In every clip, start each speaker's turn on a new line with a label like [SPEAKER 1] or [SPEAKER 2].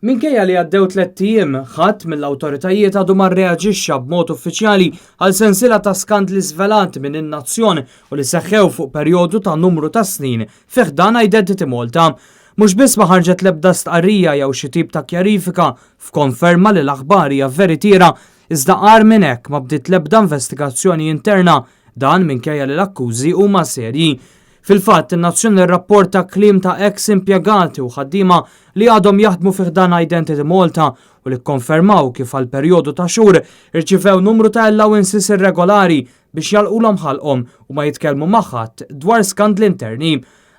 [SPEAKER 1] Minkejja li għaddew 3 ijiem, ħadd mill-awtoritajiet għadu ma rreaġixxa b'mod uffiċjali għal sensiela ta' skandli żvelati minn in-nazzjon u li seħħew fuq perjodu ta' numru ta' snin fih dan Identity Malta. Mhux biss ma ħarġet l-ebda stqarrija jew xi tip ta' kjarifika f'konferma li l-aħbar hija veritiera, iżda qar minn hekk ma bdiet l-ebda investigazzjoni interna, dan minkejja li l-akkużi huma serji. Fil-fatt, in-nazzjon irrapporta kliem ta' ex impjegati u ħaddiema li għadhom jaħdmu fih dan Identity Malta u li kkonfermaw kif għal perjodu ta' xhur irċivew numru ta' allowances irregolari biex jalqulhom ħalqhom u ma jitkellmu ma' ħadd dwar skandli interni.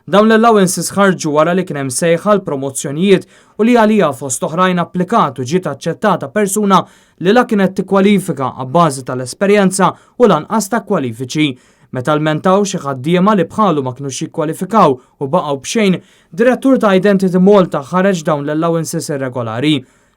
[SPEAKER 1] Dawn l-allowances ħarġu wara li kien hemm sejħa l-promozzjonijiet u li għalija fost oħrajn applikat u ġiet aċċettata persuna li la kienet tikkwalifika għabbażi tal-esperjenza u lanqas ta' kwalifiċi. Meta lmentaw xi ħaddiema li bħalu ma kinux jikkwalifikaw u baqgħu b'xejn, direttur ta' Identity Malta ħareġ dawn l-allowances irregolari.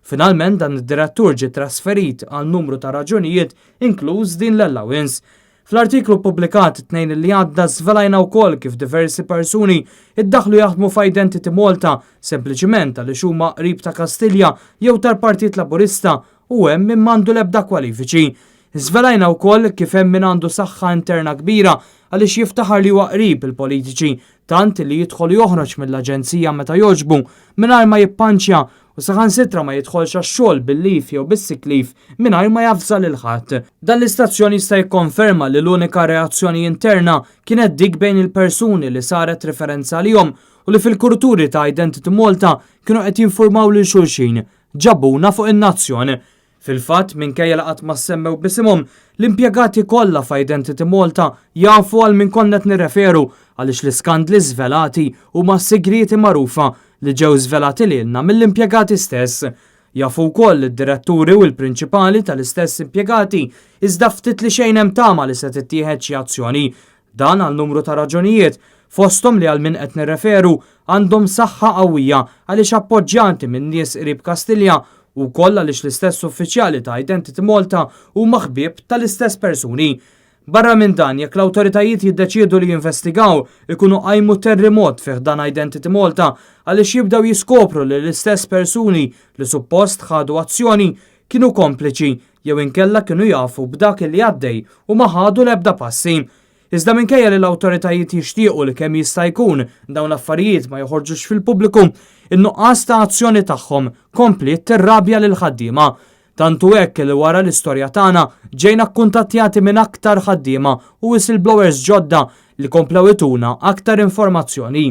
[SPEAKER 1] Finalment dan id-direttur ġie trasferit għal numru ta' raġunijiet inkluż din l-allowance. Fl-artiklu pubblikat it-tnejn li għadda żvelajna wkoll kif diversi persuni iddaħlu jaħdmu f'Identity Malta sempliċiment għaliex huma qrib ta' Kastilja jew tal-Partit Laburista u hemm min m'għandu l-ebda kwalifiċi. Żvelajna wkoll kif hemm min għandu saħħa interna kbira għaliex jiftaħar li huwa qrib il-politiċi tant li jidħol joħroġ mill-aġenzija meta jogħġbu mingħajr ma jippanċja u saħansitra ma jidħolx għax-xogħol bil-lif jew bis-sick leave mingħajr ma jafżal lil ħadd. Dan l-istazzjon jista' jikkonferma li l-unika reazzjoni interna kienet dik bejn il-persuni li saret referenza għalihom u li fil-kulturi ta' Identity Malta kienu qed jinformaw lil xulxin ġabuna fuq in-nazzjon. Fil-fatt, minkejja li qatt ma semmew bisimhom, l-impjegati kollha f'Identity Malta jafu għal min konna qed nirreferu għaliex l-iskandli żvelati huma segreti magħrufa li ġew żvelati lilna mill-impjegati stess. Jafu wkoll id-diretturi u l-prinċipali tal-istess impjegati iżda ftit li xejn hemm tama li se tittieħed xi azzjoni. Dan għal numru ta' raġunijiet fosthom li għal min qed nirreferu għandhom saħħa qawwija għaliex appoġġjanti minn nies qrib Kastilja u koll għaliex l-istess uffiċjali ta' Identity Malta huma ħbieb tal-istess persuni. Barra minn dan, jekk l-awtoritajiet jiddeċiedu li jinvestigaw, ikunu qajmu terremot fih dan Identity Malta għaliex jibdew jiskopru li l-istess persuni li suppost ħadu azzjoni kienu kompliċi jew inkella kienu jafu b'dak li għaddej u ma ħadu l-ebda passi. Iżda minkejja li l-awtoritajiet jixtiequ li kemm jista' jkun dawn l-affarijiet ma joħorġux fil-pubbliku, in-nuqqas ta' azzjoni tagħhom kompli tirrabja lil ħaddiema. Tantu hekk li wara l-istorja tagħna ġejna kkuntattjati minn aktar ħaddiema u whistleblowers ġodda li komplew ituna aktar informazzjoni.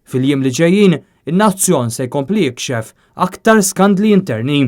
[SPEAKER 1] Fil-jiem li ġejjin, in-nazzjon se jkompli jikxef aktar skandli interni.